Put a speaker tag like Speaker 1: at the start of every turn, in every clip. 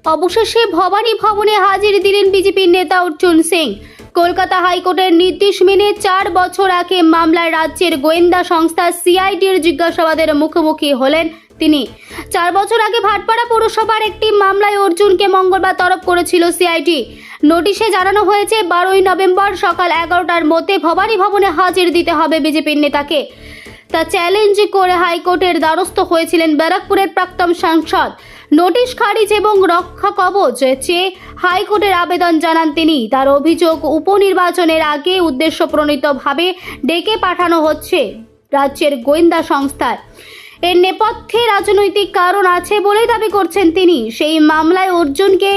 Speaker 1: অবশেষে ভবানী ভবনে হাজির দিলেন বিজেপির নেতা অর্জুন সিং। কলকাতা হাইকোর্টের নির্দেশ মেনে 4 বছর আগে মামলায় রাজ্যের গোয়েন্দা সংস্থা সিআইডির জিজ্ঞাসাবাদের মুখোমুখি হলেন তিনি। 4 বছর আগে ভাটপাড়া পৌরসভার একটি মামলায় অর্জুনকে মঙ্গলবার তলব করেছিল সিআইডি। নোটিশে জানানো হয়েছে 12ই নভেম্বর সকাল 11টার মধ্যে ভবানী ভবনে হাজির দিতে হবে বিজেপির নেতাকে। তা চ্যালেঞ্জ করে হাইকোর্টের দ্বারস্থ হয়েছিলেন ব্যারাকপুরের প্রাক্তন সাংসদ। নোটিশ খারিজ এবং রক্ষা কবচ চেয়ে হাইকোর্টের আবেদন জানান তিনি। তার অভিযোগ, উপনির্বাচনের আগে উদ্দেশ্যপ্রণীতভাবে ডেকে পাঠানো হচ্ছে রাজ্যের গোয়েন্দা সংস্থার। এর নেপথ্যে রাজনৈতিক কারণ আছে বলেই দাবি করছেন তিনি। সেই মামলায় অর্জুনকে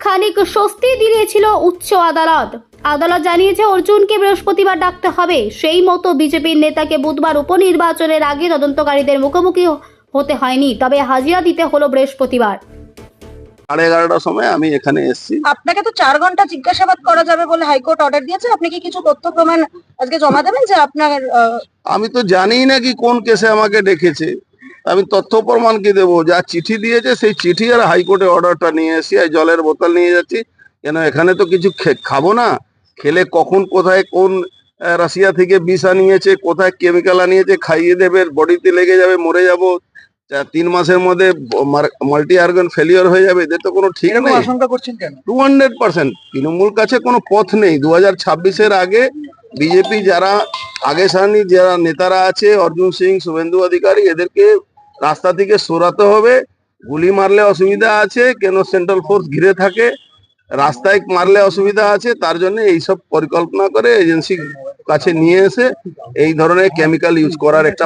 Speaker 1: খানিক স্বস্তি দিয়েছিল উচ্চ আদালত। আদালত জানিয়েছে অর্জুনকে বৃহস্পতিবার ডাকতে হবে। সেই মতো বিজেপির নেতাকে বুধবার উপনির্বাচনের আগে তদন্তকারীদের মুখোমুখি হতে হয়নি, তবে হাজিরা দিতে হলো বৃহস্পতিবার।
Speaker 2: 11:30টার সময় আমি এখানে এসেছি।
Speaker 3: আপনাকে তো 4 ঘন্টা জিজ্ঞাসাবাদ করা যাবে বলে হাইকোর্ট অর্ডার দিয়েছে। আপনি কি কিছু তথ্য প্রমাণ আজকে জমা দেবেন যে আপনার
Speaker 2: আমি তো জানি না কি কোন কেসে আমাকে ডেকেছে। আমি তথ্য প্রমাণ কি দেবো? যা চিঠি দিয়েছে সেই চিঠি আর হাইকোর্টে অর্ডারটা নিয়ে এসেছি। আর জলের বোতল নিয়ে যাচ্ছি, কেন এখানে তো কিছু খাবো না। খেলে কখন কোথায় কোন রাশিয়া থেকে বিষ আনিয়েছে, কোথায় কেমিক্যাল আনিয়েছে, খাইয়ে দেবে, বডিতে লেগে যাবে, মরে যাবো। 3 মাসের মধ্যে মাল্টি অর্গান ফেলিওর হয়ে যাবে, এদের তো কোনো ঠিক নেই।
Speaker 4: আশঙ্কা করছেন কেন?
Speaker 2: 200% তৃণমূল কাছে কোনো পথ নেই। 2026-এর আগে বিজেপি যারা আগে সারণী যারা নেতারা আছে, অর্জুন সিং, শুভেন্দু অধিকারী, এদেরকে রাস্তা থেকে সরাতে হবে। গুলি মারলে অসুবিধা আছে, কেন সেন্ট্রাল ফোর্স ঘিরে থাকে, রাস্তায় মারলে অসুবিধা আছে, তার জন্য এইসব পরিকল্পনা করে এজেন্সি কাছে নিয়ে এসে এই ধরনের কেমিক্যাল ইউজ করার একটা।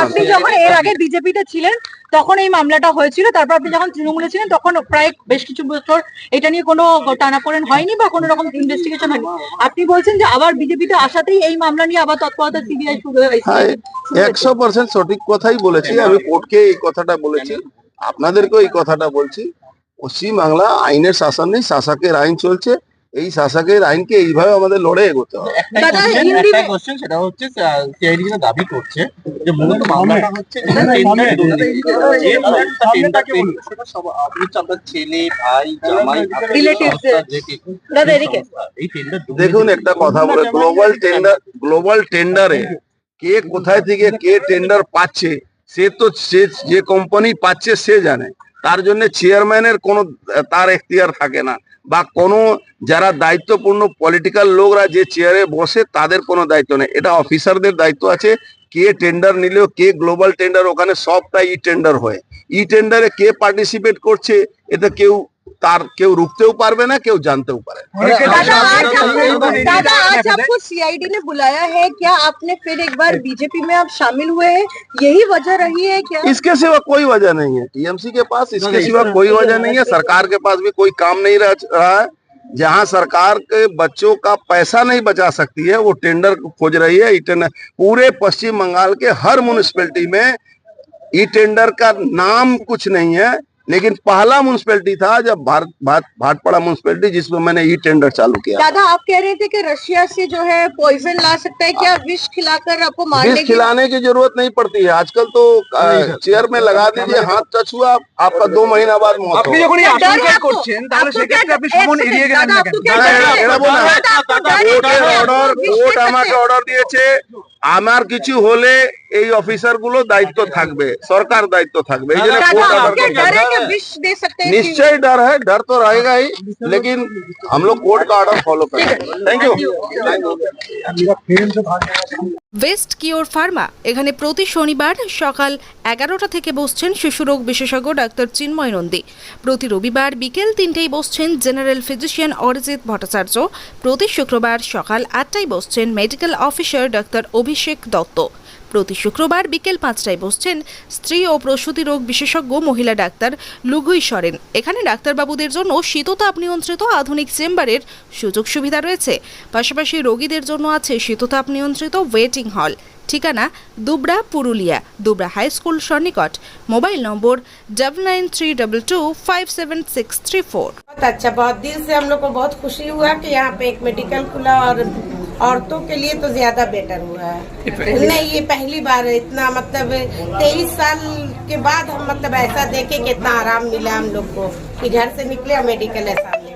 Speaker 3: আপনি যখন এর আগে বিজেপিতে ছিলেন তখন এই মামলাটা হয়েছিল, তারপর আপনি যখন তৃণমূলে ছিলেন তখন প্রায় বেশ কিছু বছর এটা নিয়ে কোনো টানাপোড়েন হয়নি বা কোনো রকম ইনভেস্টিগেশন হয়নি। আপনি বলছেন যে আবার বিজেপিতে আসাতেই এই মামলা নিয়ে আবার তৎপরতা সিবিআই শুরু হয়েছে।
Speaker 2: 100% সঠিক কথাই বলেছি। আমি কোর্টকে এই কথাটা বলেছি, আপনাদেরকেও এই কথাটা বলছি। পশ্চিমবাংলা আইনের শাসন নেই, শাসকের আইন চলছে। এই শাসকের আইনকে এইভাবে আমাদের লড়ে এগোতে হবে।
Speaker 4: একটা কোশ্চেন, সেটা হচ্ছে সিআইডি যেটা দাবি করছে যে মূলত মামলাটা হচ্ছে আপনার ছেলে, ভাই, জামাই,
Speaker 2: দেখুন একটা কথা বলে, গ্লোবাল টেন্ডারে কে কোথায় থেকে কে টেন্ডার পাচ্ছে, সে তো যে কোম্পানি পাচ্ছে সে জানে। তার জন্য চেয়ারম্যানের কোনো তার এখতিয়ার থাকে না, বা কোনো যারা দায়িত্বপূর্ণ পলিটিক্যাল লোকরা যে চেয়ারে বসে তাদের কোনো দায়িত্ব নেই। এটা অফিসারদের দায়িত্ব আছে। কে টেন্ডার নিলেও, কে গ্লোবাল টেন্ডার, ওখানে সবটাই ই টেন্ডার হয়। ই টেন্ডারে কে পার্টিসিপেট করছে এটা কেউ রুখতেও পারবে না, কেউ জানতেও পারে।
Speaker 3: दादा, आज आपको सीआईडी ने बुलाया है, क्या आपने फिर एक बार बीजेपी में आप शामिल हुए हैं? यही वजह रही है क्या?
Speaker 2: इसके सिवा कोई वजह नहीं है। टीएमसी के पास इसके सिवा कोई वजह नहीं है। सरकार के पास भी कोई काम नहीं रहा है। जहां सरकार के बच्चों का पैसा नहीं बचा सकती है, वो टेंडर खोज रही है। पूरे पश्चिम बंगाल के हर म्युनिसिपैलिटी में ई टेंडर का नाम कुछ नहीं है, लेकिन पहला म्युनिसिपैलिटी था जब भाटपाड़ा म्युनिसिपैलिटी, जिसमें मैंने ई टेंडर चालू किया।
Speaker 3: दादा, आप कह रहे थे कि रशिया से जो है पॉइजन ला सकता है, क्या विष खिलाकर आपको मारने
Speaker 2: विष खिलाने की जरूरत नहीं पड़ती है। आजकल तो चेयर में लगा दीजिए, हाथ टच हुआ, आपका 2 महीना बाद मौत हो। কোর্ট আমাকে অর্ডার দিয়েছে, আমার কিছু হলে এই অফিসার গুলো দায়িত্ব থাকবে, সরকার দায়িত্ব থাকবে। এই জন্য কোর্ট ऑर्डर निश्चय डर है, डर तो रहेगा ही, लेकिन हम लोग कोर्ट का ऑर्डर फॉलो करेंगे। Thank you.
Speaker 5: West cure Pharma এখানে প্রতি শনিবার সকাল 11টা থেকে বসছেন শিশুরোগ বিশেষজ্ঞ ডাক্তার চিন্ময় নন্দী। প্রতি রবিবার বিকেল 3টায় বসছেন জেনারেল ফিজিশিয়ান অরিজিৎ ভট্টাচার্য। প্রতি শুক্রবার সকাল 8টায় বসছেন মেডিকেল অফিসার ডাক্তার অভিষেক দত্ত। প্রতি শুক্রবার বিকেল 5টায় বসছেন স্ত্রী ও প্রসূতি রোগ বিশেষজ্ঞ মহিলা ডাক্তার লুগুই সরেন। এখানে ডাক্তারবাবুদের জন্য শীততাপ নিয়ন্ত্রিত আধুনিক চেম্বারের সুযোগ সুবিধা রয়েছে। পাশাপাশি রোগীদের জন্য আছে শীততাপ নিয়ন্ত্রিত ওয়েটিং হল। ঠিকানা দুবরা, পুরুলিয়া, দুবরা হাই স্কুল সন্নিকট। Mobile number 9932257634।
Speaker 6: बहुत अच्छा, बहुत दिल से हम लोग को बहुत खुशी हुआ कि यहाँ पे एक मेडिकल खुला औरतों के लिए तो ज्यादा बेटर हुआ है। नहीं, ये पहली बार है इतना, मतलब 23 साल के बाद हम मतलब ऐसा देखे कि इतना आराम मिला हम लोग को कि घर से निकले और मेडिकल है सामने।